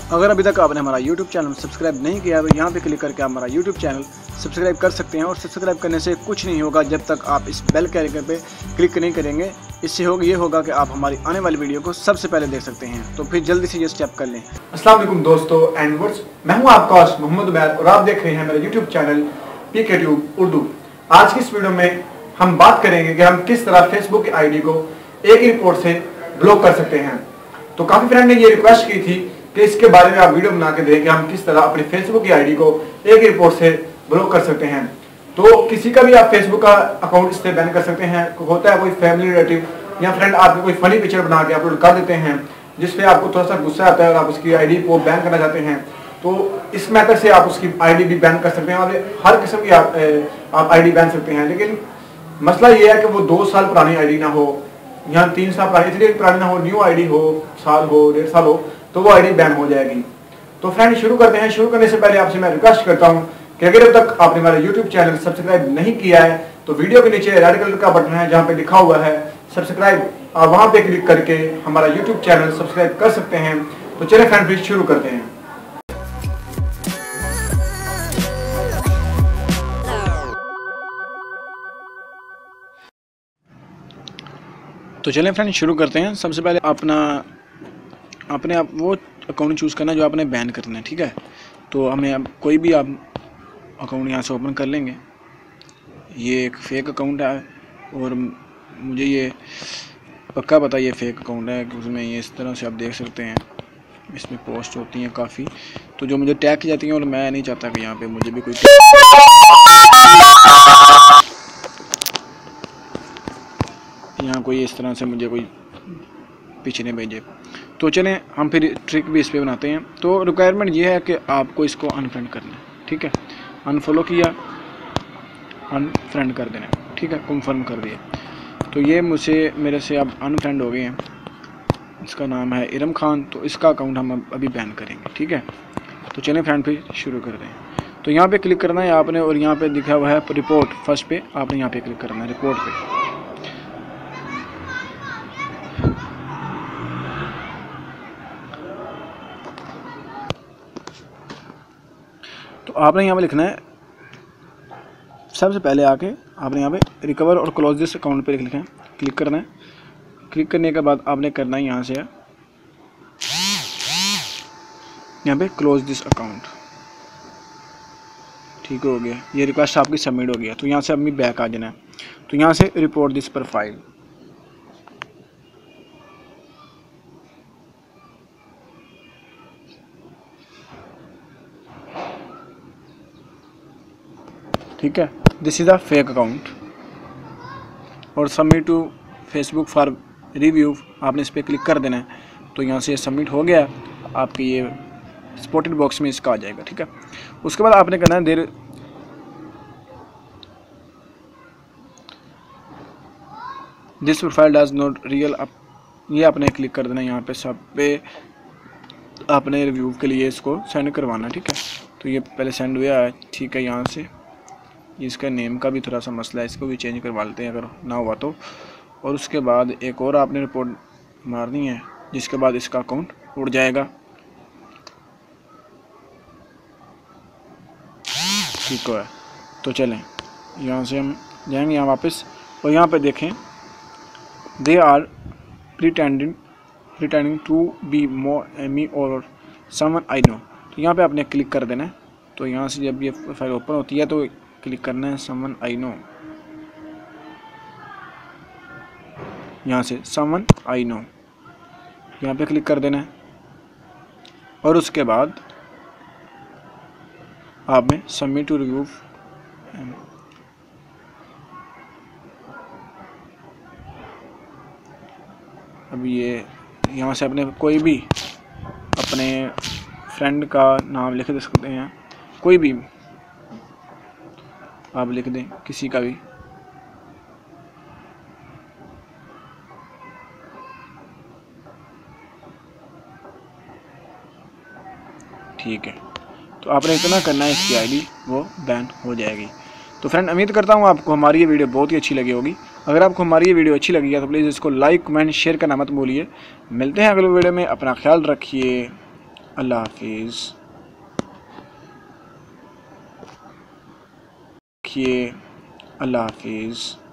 अगर अभी तक आपने हमारा YouTube चैनल सब्सक्राइब नहीं किया तो यहाँ पे क्लिक करके आप हमारा YouTube चैनल सब्सक्राइब कर सकते हैं। और सब्सक्राइब करने से कुछ नहीं होगा जब तक आप इस बेल के आइकन पे क्लिक नहीं करेंगे। इससे ये होगा कि आप हमारी आने वाली वीडियो को सबसे पहले देख सकते हैं। तो फिर जल्दी से ये स्टेप कर लें। अस्सलाम वालेकुम दोस्तों एंड व्यूअर्स, मैं हूं आपका होस्ट मोहम्मद उमैर और आप देख रहे हैं मेरा YouTube channel PK Tube Urdu. आज की इस वीडियो में हम बात करेंगे कि हम किस तरह फेसबुक की आईडी को एक ही रिपोर्ट से ब्लॉक कर सकते हैं। तो काफी फ्रेंड ने ये रिक्वेस्ट की थी कि इसके बारे में आप वीडियो बना के दें कि हम किस तरह अपनी फेसबुक की आईडी को एक ही रिपोर्ट से ब्लॉक कर सकते हैं। तो किसी का भी आप फेसबुक का अकाउंट इससे बैन कर सकते हैं। होता है कोई फैमिली रिलेटिव या फ्रेंड आपने कोई फनी पिक्चर बना के अपलोड कर देते हैं जिसपे आपको थोड़ा सा गुस्सा आता है और आप उसकी आईडी को बैन करना चाहते हैं, तो इस मेथड से आप उसकी आईडी भी बैन कर सकते हैं और हर किस्म की आप आईडी बैन सकते हैं। लेकिन मसला ये है कि वो 2 साल पुरानी आईडी ना हो या 3 साल पुरानी, इसलिए पुरानी ना हो, न्यू आईडी हो, साल हो, 1.5 साल हो, तो वो आईडी बैन हो जाएगी। तो फ्रेंड शुरू करते हैं। शुरू करने से पहले आपसे मैं रिक्वेस्ट करता हूँ कि अगर अब तक आपने हमारा YouTube चैनल सब्सक्राइब नहीं किया है तो वीडियो के नीचे रेड कलर का बटन है जहाँ पे लिखा हुआ है सब्सक्राइब, आप वहाँ पे क्लिक करके हमारा YouTube चैनल सब्सक्राइब कर सकते हैं। तो चलिए फ्रेंड फिर शुरू करते हैं। तो चलें फ्रेंड शुरू करते हैं। सबसे पहले अपने आप वो अकाउंट चूज़ करना जो आपने बैन करना है, ठीक है। तो हमें अब कोई भी आप अकाउंट यहाँ से ओपन कर लेंगे। ये एक फ़ेक अकाउंट है और मुझे ये पक्का पता ये फ़ेक अकाउंट है कि उसमें ये इस तरह से आप देख सकते हैं, इसमें पोस्ट होती हैं काफ़ी, तो जो मुझे टैग की जाती हैं और मैं नहीं चाहता कि यहाँ पे मुझे भी कोई यहाँ कोई इस तरह से मुझे कोई पीछे नहीं भेजे। तो चलें हम फिर ट्रिक भी इस पर बनाते हैं। तो रिक्वायरमेंट ये है कि आपको इसको अनफ्रेंड करना है, ठीक है। अनफॉलो किया, अनफ्रेंड कर देना, ठीक है, कन्फर्म कर दिया। तो ये मेरे से अब अनफ्रेंड हो गए हैं। इसका नाम है इरम खान, तो इसका अकाउंट हम अभी बैन करेंगे, ठीक है। तो चलें फ्रेंड फिर शुरू कर दें। तो यहाँ पे क्लिक करना है आपने और यहाँ पे लिखा हुआ है रिपोर्ट, फर्स्ट पे आपने यहाँ पे क्लिक करना है रिपोर्ट पे। तो आपने यहाँ पे लिखना है, सबसे पहले आके आपने यहाँ पे रिकवर और क्लोज दिस अकाउंट पे लिखना है, क्लिक करना है। क्लिक करने के बाद आपने करना है यहाँ से यहाँ पे क्लोज दिस अकाउंट, ठीक हो गया। ये रिक्वेस्ट आपकी सबमिट हो गया। तो यहाँ से अभी बैक आ जाना है। तो यहाँ से रिपोर्ट दिस प्रोफाइल, ठीक है, this is a fake account और submit to Facebook for review, आपने इस पर क्लिक कर देना है। तो यहाँ से सबमिट हो गया, आपकी ये स्पॉटेड बॉक्स में इसका आ जाएगा, ठीक है। उसके बाद आपने करना है this profile does not real, ये आपने क्लिक कर देना। यहाँ पे सब पे आपने रिव्यू के लिए इसको सेंड करवाना, ठीक है। तो ये पहले सेंड हुआ है, ठीक है। यहाँ से इसका नेम का भी थोड़ा सा मसला है, इसको भी चेंज करवा लेते हैं अगर ना हुआ तो। और उसके बाद एक और आपने रिपोर्ट मारनी है जिसके बाद इसका अकाउंट उड़ जाएगा, ठीक है। तो चलें यहाँ से हम जाएंगे यहाँ वापस और यहाँ पे देखें they are pretending to be me और समवन आई नो, तो यहाँ पे आपने क्लिक कर देना है। तो यहाँ से जब ये फाइल ओपन होती है तो क्लिक करना है समवन आई नो, यहाँ से समवन आई नो यहाँ पे क्लिक कर देना है। और उसके बाद आपने सबमिट टू रिव्यू, अब ये यहाँ से अपने कोई भी अपने फ्रेंड का नाम लिख दे सकते हैं, कोई भी आप लिख दें, किसी का भी, ठीक है। तो आपने इतना करना है, इसकी आईडी वो बैन हो जाएगी। तो फ्रेंड उम्मीद करता हूँ आपको हमारी ये वीडियो बहुत ही अच्छी लगी होगी। अगर आपको हमारी ये वीडियो अच्छी लगी है तो प्लीज़ इसको लाइक कमेंट शेयर करना मत भूलिए। मिलते हैं अगले वीडियो में, अपना ख्याल रखिए। अल्लाह हाफिज़। अल्लाह हाफिज़।